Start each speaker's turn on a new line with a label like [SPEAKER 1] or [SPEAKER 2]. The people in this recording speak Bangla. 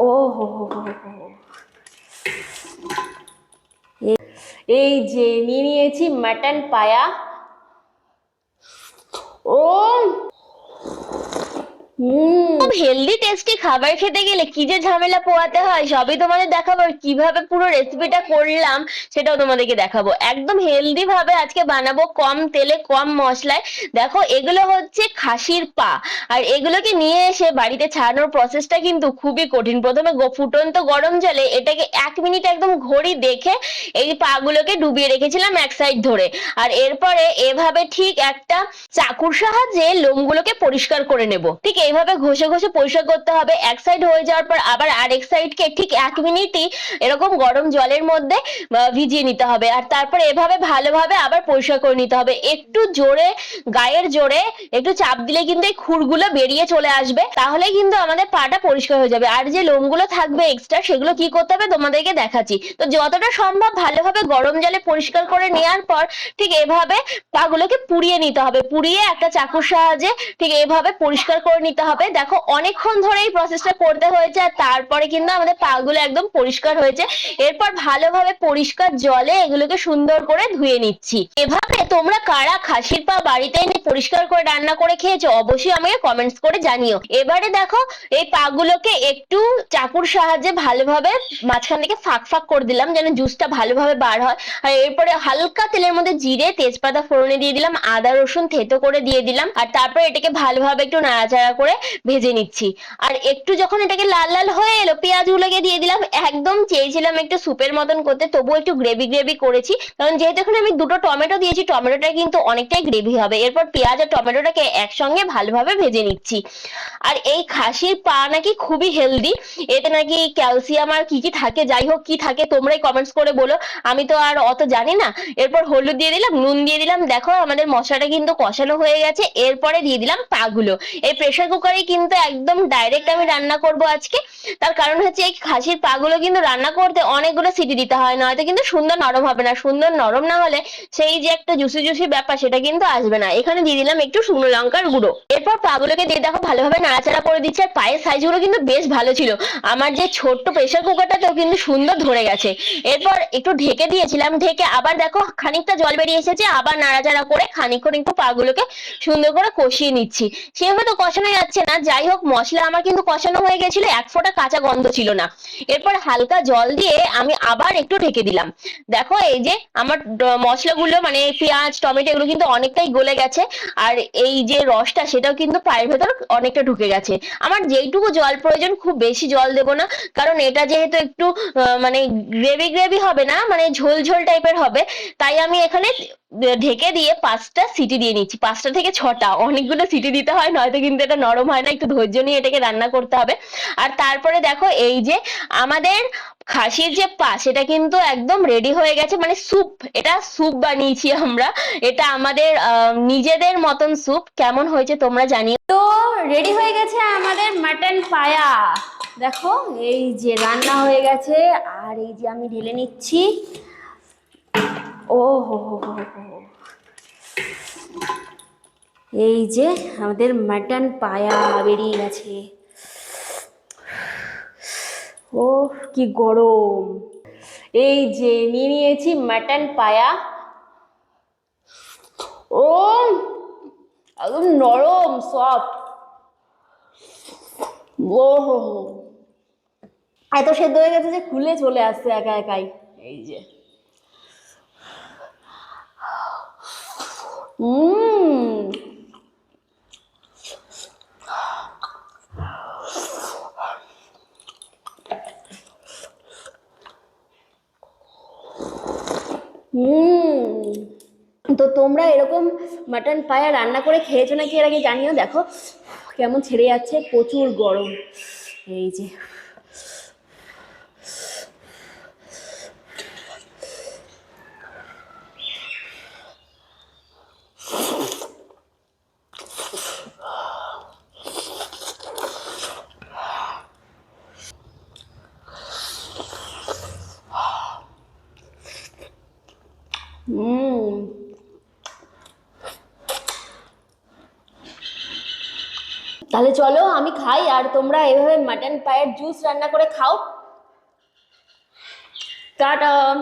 [SPEAKER 1] ও হো হো হো হো। এই যে নিয়ে নিয়েছি মাটন পায়া। ও
[SPEAKER 2] খুব হেলদি টেস্টি খাবার খেতে গেলে কি যে ঝামেলা পোহাতে হয় সবই তোমাদের দেখাবো। আর কিভাবে পুরো রেসিপিটা করলাম সেটাও তোমাদেরকে দেখাবো। একদম হেলদি ভাবে আজকে বানাবো, কম তেলে কম মশলায়। দেখো এগুলো হচ্ছে খাসির পা, আর এগুলোকে নিয়ে এসে বাড়িতে ছাড়ানোর প্রসেসটা কিন্তু খুবই কঠিন। প্রথমে ফুটন্ত গরম জলে এটাকে 1 মিনিট একদম ঘড়ি দেখে এই পাগুলোকে ডুবিয়ে রেখেছিলাম এক সাইড ধরে। আর এরপরে এভাবে ঠিক একটা চাকুর সাহায্যে লোমগুলোকে পরিষ্কার করে নেব। ঠিক এইভাবে ঘষে ঘষে পরিষ্কার করতে হবে। এক সাইড হয়ে যাওয়ার পর আবার আরেক সাইডকে ঠিক 1 মিনিটই এরকম গরম জলের মধ্যে ভিজিয়ে নিতে হবে। আর তারপর এভাবে ভালোভাবে আবার পরিষ্কার করে নিতে হবে। একটু জোরে, গায়ের জোরে একটু চাপ দিলে কিন্তু এই খুরগুলো বেরিয়ে চলে আসবে, তাহলে কিন্তু আমাদের পাটা পরিষ্কার হয়ে যাবে। আর যে লোমগুলো থাকবে এক্সট্রা, সেগুলো কি করতে হবে তোমাদেরকে দেখাচ্ছি। তো যতটা সম্ভব ভালোভাবে গরম জলে পরিষ্কার করে নেওয়ার পর ঠিক এভাবে পাগুলোকে পুড়িয়ে নিতে হবে। পুড়িয়ে একটা চাকুর সাহায্যে ঠিক এভাবে পরিষ্কার করে নিতে হবে। দেখো অনেকক্ষণ ধরে এই প্রসেসটা করতে হয়েছে, আর তারপরে কিন্তু আমাদের পাগুলো একদম পরিষ্কার হয়েছে। এরপর ভালোভাবে পরিষ্কার জলে এগুলোকে সুন্দর করে ধুয়ে নিচ্ছি। এভাবে তোমরা কারা খাসির পা বাড়িতে এনে পরিষ্কার করে রান্না করে খেয়েছো অবশ্যই আমাকে কমেন্টস করে জানিও। এবারে দেখো এই পাগুলোকে একটু চাকুর সাহায্যে ভালোভাবে মাঝখান থেকে ফাঁক ফাঁক করে দিলাম, যেন জুসটা ভালোভাবে বার হয়। আর এরপরে হালকা তেলের মধ্যে জিরে, তেজপাতা ফোড়নে দিয়ে দিলাম, আদা রসুন থেতো করে দিয়ে দিলাম। আর তারপরে এটাকে ভালোভাবে একটু নাড়াচাড়া করে ভেজে নিচ্ছি। আর একটু যখন এটাকে লাল লাল হয়ে এলো পেঁয়াজগুলোকে দিয়ে দিলাম। একদম চেয়েছিলাম একটু স্যুপের মতন করতে, তবুও একটু গ্রেভি গ্রেভি করেছি, কারণ যেহেতু এখানে আমি দুটো টমেটো দিয়েছি, টমেটোটা কিন্তু অনেকটাই গ্রেভি হবে। এরপর পেঁয়াজ আর টমেটোটাকে একসঙ্গে ভালোভাবে ভেজে নিচ্ছি। আর এই খাসির পা নাকি খুবই হেলদি, এতে নাকি ক্যালসিয়াম আর কি কি থাকে, যাই হোক কি থাকে তোমরাই কমেন্টস করে বলো, আমি তো আর অত জানি না। এরপর হলুদ দিয়ে দিলাম, নুন দিয়ে দিলাম। দেখো আমাদের মশলাটা কিন্তু কষানো হয়ে গেছে। এরপরে দিয়ে দিলাম পাগুলো। এই প্রেসার কুকারে কিন্তু একদম ডাইরেক্ট আমি রান্না করব আজকে। তার কারণ হচ্ছে এই খাসির পাগুলো কিন্তু রান্না করতে অনেকগুলো সিটি দিতে হয়, নয়তো কিন্তু সুন্দর নরম হবে না। সুন্দর নরম না হলে সেই যে একটা জুসি জুসি ব্যাপার সেটা কিন্তু আসবে না। এখানে দিয়ে দিলাম একটু শুকনো লঙ্কার গুঁড়ো। এরপর পাগুলোকে দিয়ে দেখো ভালোভাবে নাড়াচাড়া করে দিচ্ছে। আর পায়ের সাইজগুলো কিন্তু বেশ ভালো ছিল। আমার যে ছোট্ট প্রেসার কুকারটাতেও কিন্তু সুন্দর ধরে গেছে। এরপর একটু ঢেকে দিয়েছিলাম, ঢেকে আবার দেখো খানিকটা জল বেরিয়ে এসেছে। আবার নাড়াচাড়া করে খানিকক্ষণ একটু পাগুলোকে সুন্দর করে কষিয়ে নিচ্ছি। সেভাবে তো কষানো যাচ্ছে না, যাই হোক মশলা আমার কিন্তু কষানো হয়ে গেছিল, এক ফোঁটা কাঁচা গন্ধ ছিল না। এরপর হালকা জল দিয়ে আমি আবার একটু ঢেকে দিলাম। দেখো এই যে আমার মশলাগুলো মানে পেঁয়াজ টমেটো এগুলো কিন্তু অনেকটাই গলে গেছে। আর এই যে রসটা সেটাও কিন্তু পায়ের ভেতর অনেকটা ঢুকে গেছে। আমার যেইটুকু জল প্রয়োজন, খুব বেশি জল দেব না, কারণ এটা যেহেতু একটু মানে গ্রেভি গ্রেভি হবে না, মানে ঝোল ঝোল টাইপের হবে। তাই আমি এখানে ঢেকে দিয়ে 5টা সিটি দিয়ে নিচ্ছি। 5টা থেকে 6টা, অনেকগুলো সিটি দিতে হয়, নয়তো কিন্তু এটা নরম হয় না। একটু ধৈর্য নিয়ে এটাকে রান্না করতে হবে। আর তারপরে দেখো এই যে আমাদের খাসির যে পা সেটা কিন্তু একদম রেডি হয়ে গেছে, মানে স্যুপ, এটা স্যুপ বানিয়েছি আমরা। এটা আমাদের নিজেদের মতন স্যুপ। কেমন হয়েছে তোমরা জানিও।
[SPEAKER 1] তো রেডি হয়ে গেছে আমাদের মাটন পায়া। দেখো এই যে রান্না হয়ে গেছে, আর এই যে আমি ঢেলে নিচ্ছি। ও হো হো হো হো। এই যে আমাদের মাটন পায়া বেরিয়ে গেছে। ও কি গরম। এই যে নিয়ে নিয়েছি মাটন পায়া। ও একদম নরম সফট। ও হো হো, এত সেদ্ধ হয়ে গেছে যে খুলে চলে আসছে একা একাই। এই যে হুম, হুম। তো তোমরা এরকম মাটন পায়া রান্না করে খেয়েছো নাকি এর আগে জানিও। দেখো কেমন ছেড়ে যাচ্ছে, প্রচুর গরম। এই যে তাহলে চলো আমি খাই, আর তোমরা এভাবে মাটন পায়ের জুস রান্না করে খাও। টাটা।